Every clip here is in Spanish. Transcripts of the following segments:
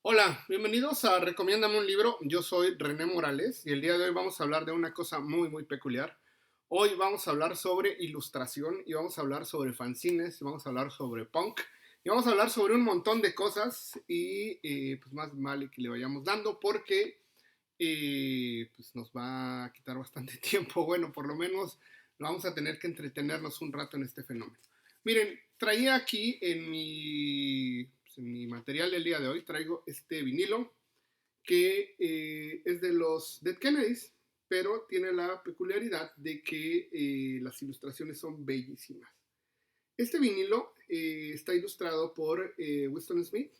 Hola, bienvenidos a Recomiéndame un libro. Yo soy René Morales y el día de hoy vamos a hablar de una cosa muy peculiar. Hoy vamos a hablar sobre ilustración y vamos a hablar sobre fanzines y vamos a hablar sobre punk y vamos a hablar sobre un montón de cosas y pues más vale que le vayamos dando porque pues nos va a quitar bastante tiempo. Bueno, por lo menos vamos a tener que entretenernos un rato en este fenómeno. Miren, traía aquí en mi material del día de hoy, traigo este vinilo que es de los Dead Kennedys, pero tiene la peculiaridad de que las ilustraciones son bellísimas. Este vinilo está ilustrado por Winston Smith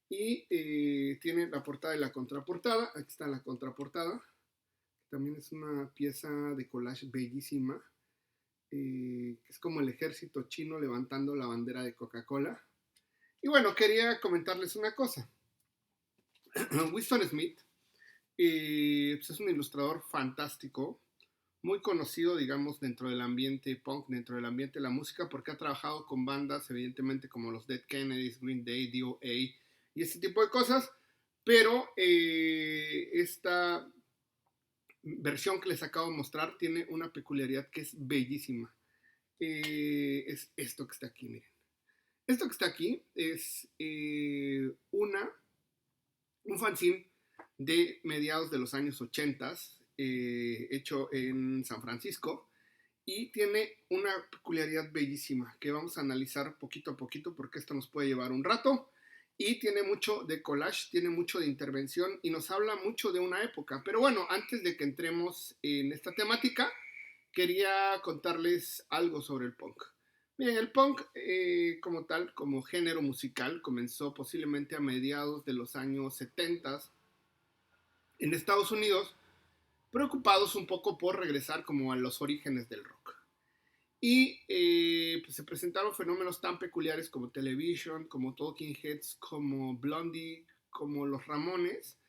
y tiene la portada y la contraportada. Aquí está la contraportada. También es una pieza de collage bellísima. Es como el ejército chino levantando la bandera de Coca-Cola. Y bueno, quería comentarles una cosa. Winston Smith pues es un ilustrador fantástico, muy conocido, digamos, dentro del ambiente punk, dentro del ambiente de la música, porque ha trabajado con bandas, evidentemente, como los Dead Kennedys, Green Day, DOA y ese tipo de cosas, pero esta versión que les acabo de mostrar tiene una peculiaridad que es bellísima. Es esto que está aquí, miren. Esto que está aquí es un fanzine de mediados de los años 80, hecho en San Francisco, y tiene una peculiaridad bellísima que vamos a analizar poquito a poquito porque esto nos puede llevar un rato. Y tiene mucho de collage, tiene mucho de intervención y nos habla mucho de una época. Pero bueno, antes de que entremos en esta temática, quería contarles algo sobre el punk. Bien, el punk como tal, como género musical, comenzó posiblemente a mediados de los años 70 en Estados Unidos, preocupados un poco por regresar como a los orígenes del rock. Y pues se presentaron fenómenos tan peculiares como Television, como Talking Heads, como Blondie, como los Ramones.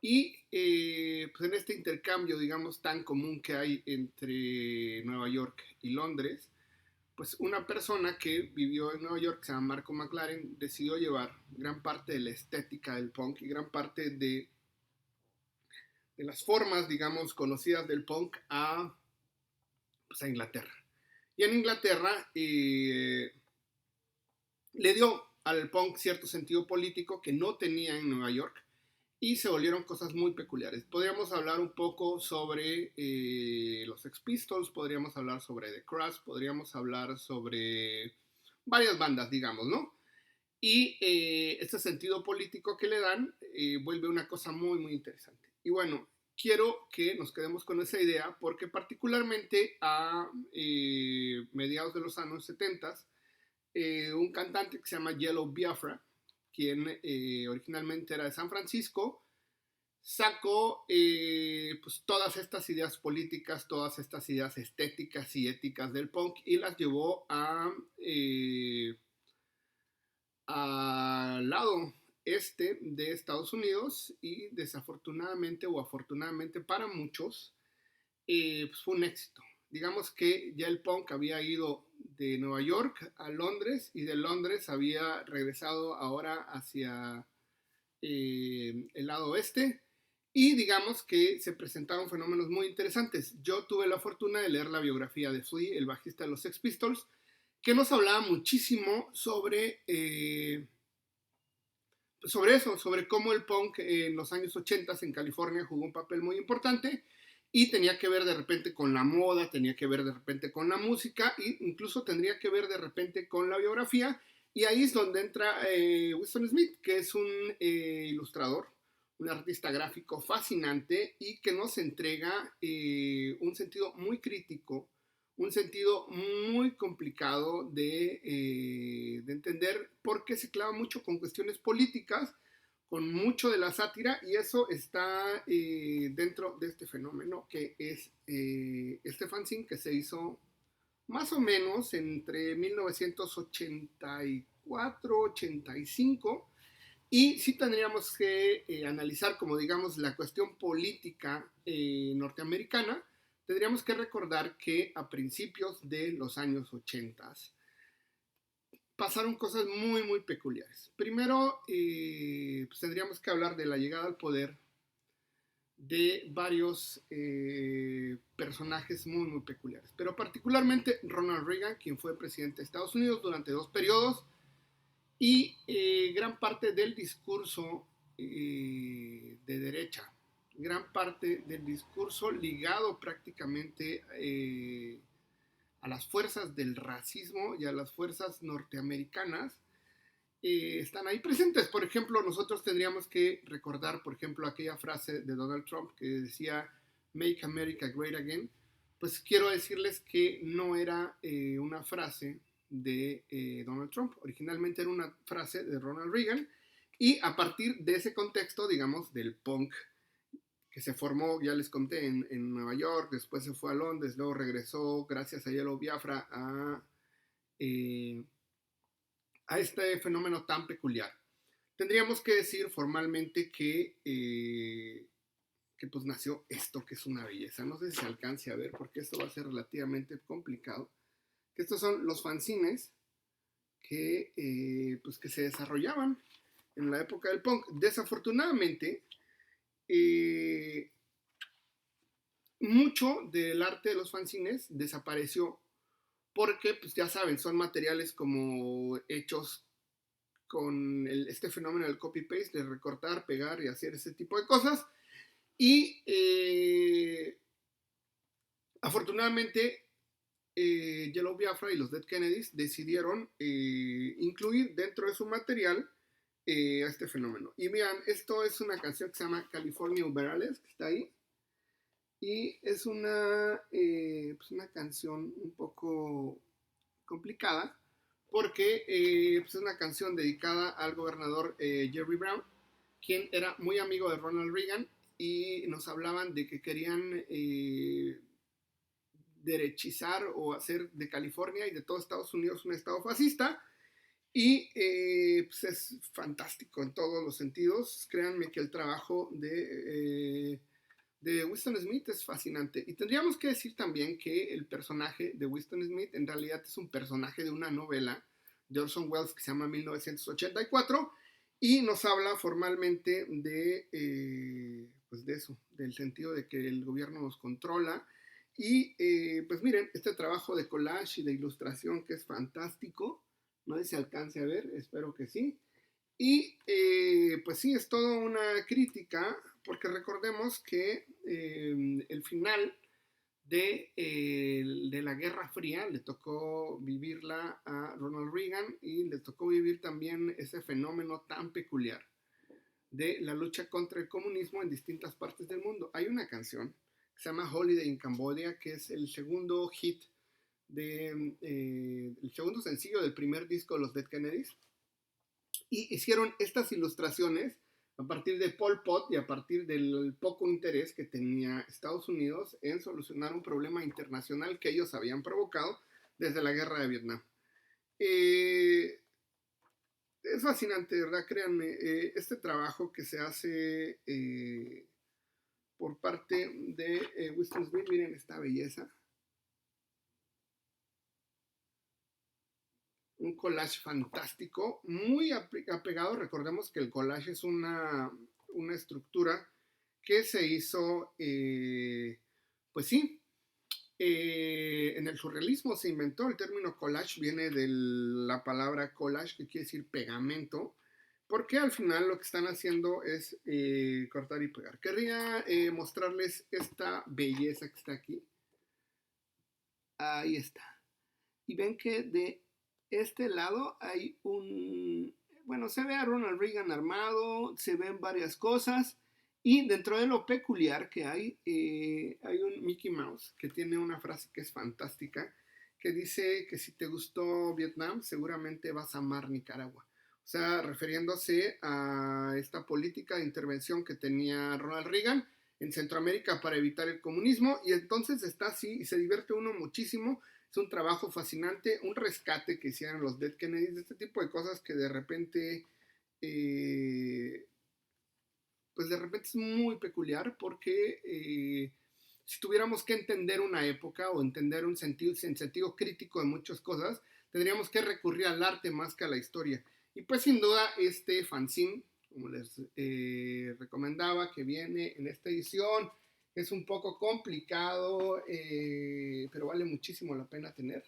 Y pues en este intercambio, digamos, tan común que hay entre Nueva York y Londres, pues una persona que vivió en Nueva York, que se llama Marco McLaren, decidió llevar gran parte de la estética del punk y gran parte de las formas, digamos, conocidas del punk pues a Inglaterra. Y en Inglaterra le dio al punk cierto sentido político que no tenía en Nueva York y se volvieron cosas muy peculiares. Podríamos hablar un poco sobre los Sex Pistols, podríamos hablar sobre The Crash, podríamos hablar sobre varias bandas, digamos, ¿no? Y este sentido político que le dan vuelve una cosa muy interesante. Y bueno, quiero que nos quedemos con esa idea porque particularmente a mediados de los años 70, un cantante que se llama Yellow Biafra, quien originalmente era de San Francisco, sacó pues todas estas ideas políticas, todas estas ideas estéticas y éticas del punk y las llevó al lado este de Estados Unidos y desafortunadamente o afortunadamente para muchos pues fue un éxito. Digamos que ya el punk había ido de Nueva York a Londres y de Londres había regresado ahora hacia el lado oeste y digamos que se presentaron fenómenos muy interesantes. Yo tuve la fortuna de leer la biografía de Flea, el bajista de los Sex Pistols, que nos hablaba muchísimo sobre eso, sobre cómo el punk en los años 80 en California jugó un papel muy importante y tenía que ver de repente con la moda, tenía que ver de repente con la música e incluso tendría que ver de repente con la biografía. Y ahí es donde entra Winston Smith, que es un ilustrador, un artista gráfico fascinante y que nos entrega un sentido muy crítico, un sentido muy complicado de entender porque se clava mucho con cuestiones políticas, con mucho de la sátira y eso está dentro de este fenómeno que es este fanzine que se hizo más o menos entre 1984-85 y sí tendríamos que analizar como digamos la cuestión política norteamericana. Tendríamos que recordar que a principios de los años 80 pasaron cosas muy peculiares. Primero, pues tendríamos que hablar de la llegada al poder de varios personajes muy, muy peculiares. Pero particularmente Ronald Reagan, quien fue presidente de Estados Unidos durante 2 periodos, y gran parte del discurso de derecha, gran parte del discurso ligado prácticamente a las fuerzas del racismo y a las fuerzas norteamericanas, están ahí presentes. Por ejemplo, nosotros tendríamos que recordar, por ejemplo, aquella frase de Donald Trump que decía Make America Great Again. Pues quiero decirles que no era una frase de Donald Trump. Originalmente era una frase de Ronald Reagan, y a partir de ese contexto, digamos, del punk que se formó, ya les conté, en Nueva York, después se fue a Londres, luego regresó gracias a Yellow Biafra a este fenómeno tan peculiar. Tendríamos que decir formalmente que pues nació esto que es una belleza. No sé si se alcance a ver porque esto va a ser relativamente complicado. Que estos son los fanzines pues que se desarrollaban en la época del punk. Desafortunadamente, mucho del arte de los fanzines desapareció porque, pues ya saben, son materiales como hechos con este fenómeno del copy-paste, de recortar, pegar y hacer ese tipo de cosas. Y afortunadamente, Yellow Biafra y los Dead Kennedys decidieron incluir dentro de su material a este fenómeno. Y vean, esto es una canción que se llama California Uberales, que está ahí. Y es pues una canción un poco complicada, porque pues es una canción dedicada al gobernador Jerry Brown, quien era muy amigo de Ronald Reagan, y nos hablaban de que querían derechizar o hacer de California y de todo Estados Unidos un estado fascista. Y pues es fantástico en todos los sentidos. Créanme que el trabajo de Winston Smith es fascinante. Y tendríamos que decir también que el personaje de Winston Smith en realidad es un personaje de una novela de Orson Welles que se llama 1984, y nos habla formalmente pues de eso, del sentido de que el gobierno nos controla. Y pues miren, este trabajo de collage y de ilustración que es fantástico, no sé si alcance a ver, espero que sí. Y pues sí, es toda una crítica, porque recordemos que el final de la Guerra Fría le tocó vivirla a Ronald Reagan, y le tocó vivir también ese fenómeno tan peculiar de la lucha contra el comunismo en distintas partes del mundo. Hay una canción que se llama Holiday in Cambodia, que es el segundo hit, el segundo sencillo del primer disco de los Dead Kennedys, y hicieron estas ilustraciones a partir de Pol Pot y a partir del poco interés que tenía Estados Unidos en solucionar un problema internacional que ellos habían provocado desde la guerra de Vietnam. Es fascinante, ¿verdad? Créanme, este trabajo que se hace por parte de Winston Smith, miren esta belleza. Un collage fantástico, muy apegado. Recordemos que el collage es una estructura que se hizo, pues sí, en el surrealismo se inventó el término collage, viene de la palabra collage, que quiere decir pegamento, porque al final lo que están haciendo es cortar y pegar. Querría mostrarles esta belleza que está aquí. Ahí está. Y ven que de este lado hay bueno, se ve a Ronald Reagan armado, se ven varias cosas, y dentro de lo peculiar que hay un Mickey Mouse que tiene una frase que es fantástica, que dice que si te gustó Vietnam, seguramente vas a amar Nicaragua. O sea, refiriéndose a esta política de intervención que tenía Ronald Reagan en Centroamérica para evitar el comunismo, y entonces está así y se divierte uno muchísimo. Es un trabajo fascinante, un rescate que hicieron los Dead Kennedys de este tipo de cosas que de repente, pues de repente es muy peculiar, porque si tuviéramos que entender una época o entender un sentido crítico de muchas cosas, tendríamos que recurrir al arte más que a la historia. Y pues sin duda este fanzine como les recomendaba, que viene en esta edición. Es un poco complicado, pero vale muchísimo la pena tener.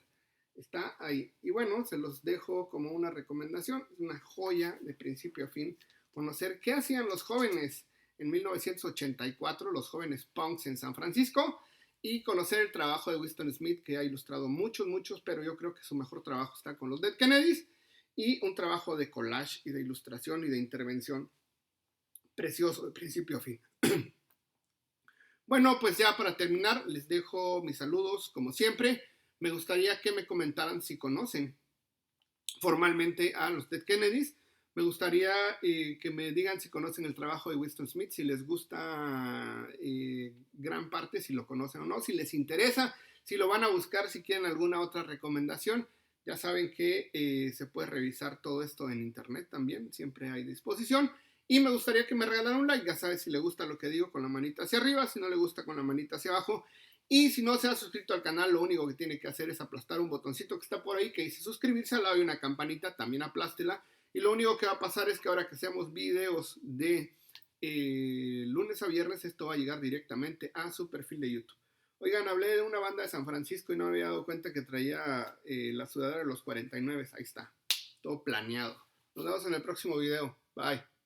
Está ahí. Y bueno, se los dejo como una recomendación. Es una joya de principio a fin. Conocer qué hacían los jóvenes en 1984, los jóvenes punks en San Francisco, y conocer el trabajo de Winston Smith, que ha ilustrado muchos, pero yo creo que su mejor trabajo está con los Dead Kennedys, y un trabajo de collage y de ilustración y de intervención precioso de principio a fin. Bueno, pues ya para terminar, les dejo mis saludos, como siempre. Me gustaría que me comentaran si conocen formalmente a los Dead Kennedys. Me gustaría que me digan si conocen el trabajo de Winston Smith, si les gusta gran parte, si lo conocen o no, si les interesa, si lo van a buscar, si quieren alguna otra recomendación. Ya saben que se puede revisar todo esto en internet también, siempre hay disposición. Y me gustaría que me regalaran un like, ya sabes, si le gusta lo que digo, con la manita hacia arriba, si no le gusta, con la manita hacia abajo. Y si no se ha suscrito al canal, lo único que tiene que hacer es aplastar un botoncito que está por ahí que dice suscribirse, al lado hay una campanita, también aplástela. Y lo único que va a pasar es que ahora que hacemos videos de lunes a viernes, esto va a llegar directamente a su perfil de YouTube. Oigan, hablé de una banda de San Francisco y no me había dado cuenta que traía la sudadera de los 49. Ahí está, todo planeado. Nos vemos en el próximo video. Bye.